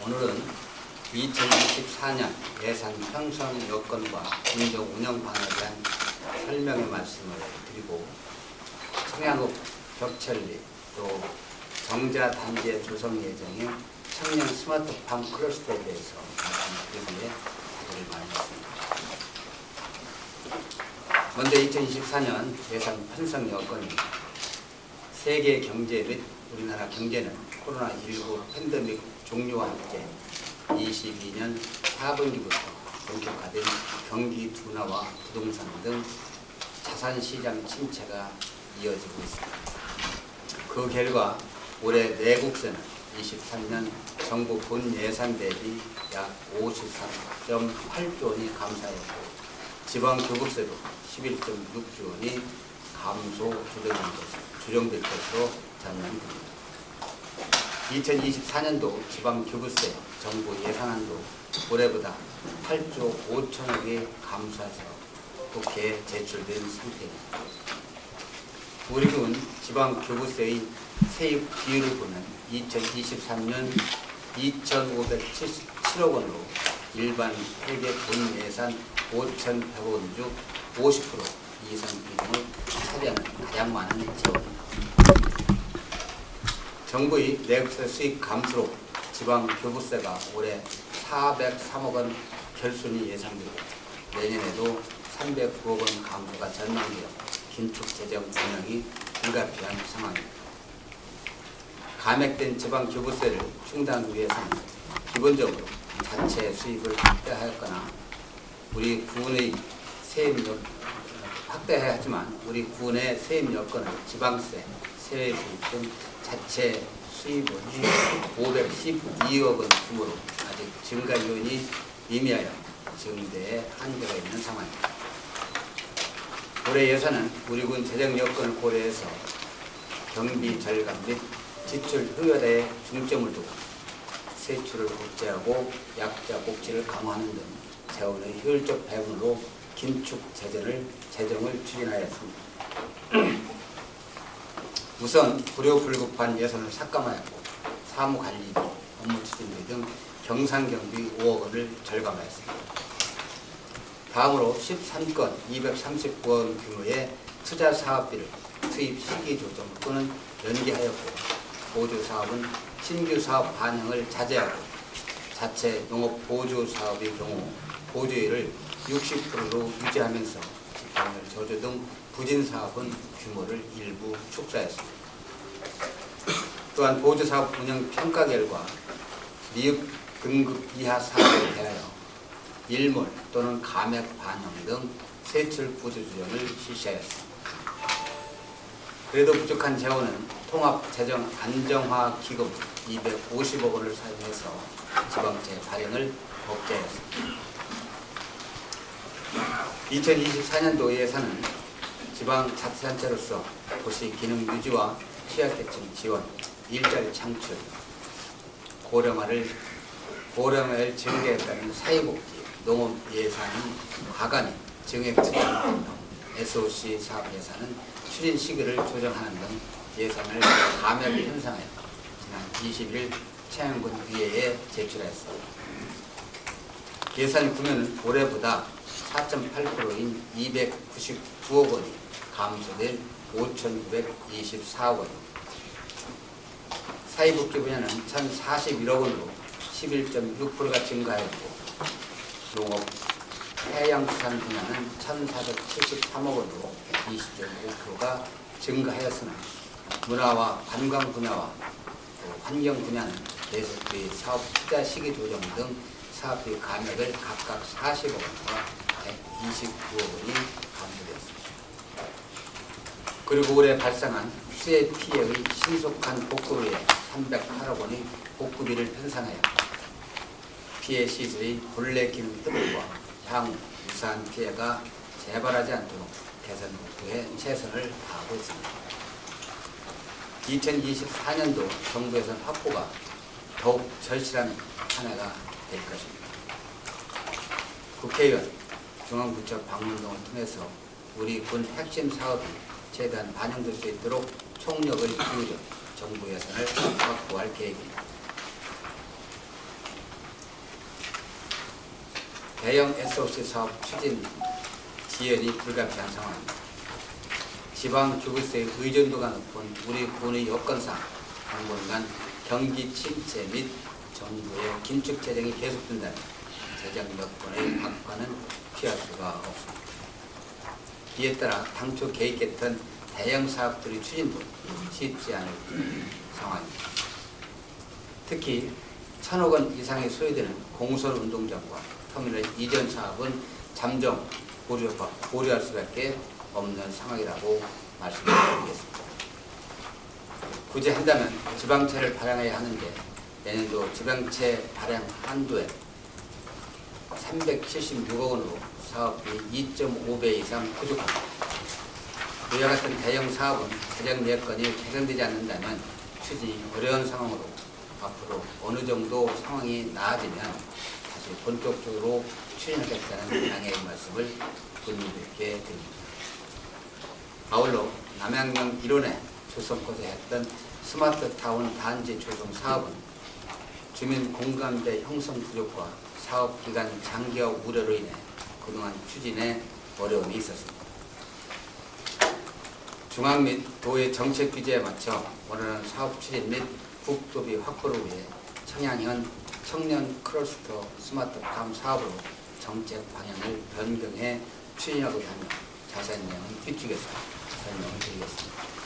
오늘은 2024년 예산 편성 여건과 운정 운영 방안에 대한 설명의 말씀을 드리고 청양읍 벽천리 또 정자 단지의 조성 예정인 청년 스마트팜 클러스터에 대해서 말씀드리기에 자리를 마련했습니다. 먼저 2024년 예산 편성 여건이 세계 경제 및 우리나라 경제는 코로나19 팬데믹 종료와 함께 22년 4분기부터 본격화된 경기 둔화와 부동산 등 자산시장 침체가 이어지고 있습니다. 그 결과 올해 내국세는 23년 정부 본 예산 대비 약 53.8조 원이 감소했고 지방교부세도 11.6조 원이 감소 조정될 것으로 전망됩니다. 2024년도 지방교부세 정부 예산안도 올해보다 8조 5천억이 감소해서 국회에 제출된 상태입니다. 우리 군 지방교부세의 세입 비율을 보면 2023년 2,577억 원으로 일반 회계 본 예산 5,100억 원 중 50% 이상 비중을 차지하는 가장 많은 재원입니다. 정부의 내국세 수익 감소로 지방교부세가 올해 403억 원 결손이 예상되고 내년에도 309억 원 감소가 전망되어 긴축재정 운영이 불가피한 상황입니다. 감액된 지방교부세를 충당하기 위해서는 기본적으로 자체 수입을 확대하였거나 우리 군의 세입 확대해야 하지만 우리 군의 세입 여건을 지방세, 세외수입 등 자체 수입은 512억 원 규모로 아직 증가 요인이 미미하여 증대에 한계가 있는 상황입니다. 올해 예산은 우리 군 재정 여건을 고려해서 경비 절감 및 지출 효율화에 중점을 두고 세출을 억제하고 약자 복지를 강화하는 등 재원의 효율적 배분으로 긴축 재정을 추진하였습니다. 우선 불효불급한 예산을 삭감하였고 사무관리비, 업무추진비 등 경상경비 5억 원을 절감하였습니다. 다음으로 13건 239억 규모의 투자 사업비를 투입 시기 조정 또는 연기하였고 보조 사업은 신규 사업 반영을 자제하고 자체 농업 보조 사업의 경우 보조율을 60%로 유지하면서 지방을 저조 등 부진 사업은 규모를 일부 축소했습니다. 또한 보조 사업 운영 평가 결과 미흡 등급 이하 사업에 대하여 일몰 또는 감액 반영 등 세출 보조 조정을 실시하였습니다. 그래도 부족한 재원은 통합재정 안정화 기금 250억 원을 사용해서 지방채 발행을 억제하였습니다. 2024년도 예산은 지방자치단체로서 도시 기능 유지와 취약계층 지원, 일자리 창출, 고령화를 증대했다는 사회복지, 농업 예산은 과감히 증액투자 등 SOC 사업 예산은 추진 시기를 조정하는 등 예산을 감액을 편성하여 지난 20일 청양군 의회에 제출했습니다. 예산 구매는 올해보다 4.8%인 299억 원이 감소된 5,924억 원입니다. 사회복지 분야는 1,041억 원으로 11.6%가 증가했고 농업, 해양수산 분야는 1,473억 원으로 20.5%가 증가하였으나 문화와 관광 분야와 환경 분야는 대속비 사업 투자 시기 조정 등 사업비 감액을 각각 40억 원과 129억 원이 감소되었습니다. 그리고 올해 발생한 수해 피해의 신속한 복구를 위해 308억 원의 복구비를 편성하여 피해 시설의 본래 기능 회복과 향후 유사한 피해가 재발하지 않도록 개선 복구에 최선을 다하고 있습니다. 2024년도 정부 예산 확보가 더욱 절실한 한 해가 될 것입니다. 국회의원, 중앙부처 방문 등을 통해서 우리 군 핵심 사업이 최대한 반영될 수 있도록 총력을 기울여 정부 예산을 확보할 계획입니다. 대형 SOC 사업 추진 지연이 불가피한 상황입니다. 지방 교부세의 의존도가 높은 우리 군의 여건상 당분간 경기 침체 및 정부의 긴축 재정이 계속된다면 재정 여건의 악화는 피할 수가 없습니다. 이에 따라 당초 계획했던 대형 사업들의 추진도 쉽지 않을 상황입니다. 특히 1,000억 원 이상이 소요되는 공설 운동장과 터미널 이전 사업은 잠정 보류할 수밖에 없는 상황이라고 말씀드리겠습니다. 굳이 한다면 지방채를 발행해야 하는데 내년도 지방채 발행 한도에 376억 원으로 사업비 2.5배 이상 부족합니다. 이와 같은 대형 사업은 재정 여건이 개선되지 않는다면 추진이 어려운 상황으로 앞으로 어느 정도 상황이 나아지면 다시 본격적으로 추진하겠다는 양해의 말씀을 국민들께 드립니다. 아울러 남양령 일원에 조성코서 했던 스마트타운 단지 조성 사업은 주민 공감대 형성 부족과 사업 기간 장기화 우려로 인해 그동안 추진에 어려움이 있었습니다. 중앙 및 도의 정책 규제에 맞춰 원하는 사업 추진 및 국도비 확보를 위해 청양현 청년 클러스터 스마트팜 사업으로 정책 방향을 변경해 추진하고자 하며 자세한 내용은 뒤쪽에서 설명을 드리겠습니다.